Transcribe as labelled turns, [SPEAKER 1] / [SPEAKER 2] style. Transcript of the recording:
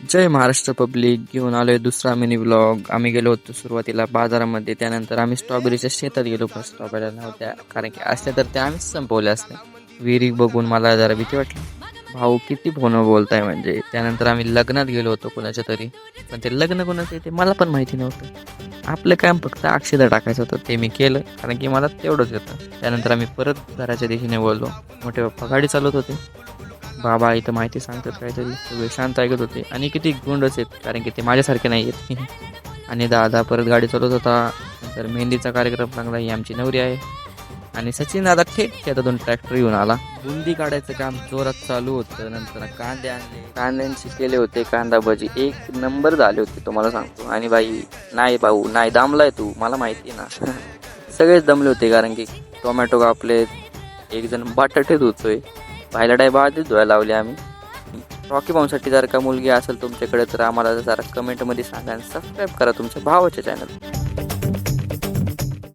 [SPEAKER 1] जय Maharashtra public. घेऊन आलोय दुसरा मिनी ब्लॉग. आम्ही गेलो होतो सुरुवातीला बाजारामध्ये, त्यानंतर आम्ही स्ट्रॉबेरीच्या शेतात गेलो. पण स्ट्रॉबेऱ्या नव्हत्या, कारण की असल्या तर त्या आम्हीच संपवल्या असत्या. विहिरी बघून मला जरा भीती वाटली. भाऊ किती फोन बोलताय म्हणजे. त्यानंतर आम्ही लग्नात गेलो होतो कोणाच्या तरी, पण ते लग्न कोणाचं आहे ते मला पण माहिती नव्हतं. आपलं काम फक्त अक्षदा टाकायचं होतं, ते मी केलं कारण की मला तेवढंच येतं. त्यानंतर आम्ही परत घराच्या दिशेने बोललो. मोठे पप्पा गाडी चालवत होते, बाबा इथं माहिती सांगतात काहीतरी, सगळे शांत ऐकत होते. आणि किती गुंडच आहेत, कारण की ते माझ्यासारखे नाही आहेत. आणि दादा परत गाडी चालवत होता. नंतर मेहंदीचा कार्यक्रम लागला. ही आमची नवरी आहे. आणि सचिन दादा थेट शेतातून ट्रॅक्टर येऊन आला. बुंदी काढायचं काम जोरात चालू होतं. नंतर कांदे आणले, कांद्यांचे केले होते कांदा भजी, एक नंबर झाले होते तुम्हाला सांगतो. आणि बाई नाही भाऊ नाही, दमलाय तू, मला माहिती ना. सगळेच दमले होते, कारण की टोमॅटो कापले, एक जण बटाटे धुतोय, पाहिला डायबा आधीच धुवायला लावले आम्ही. रॉकी भाऊंसाठी जर का मुलगी असेल तुमच्याकडे तर आम्हाला जरा कमेंटमध्ये सांगा आणि सबस्क्राईब करा तुमच्या भावाच्या चॅनल.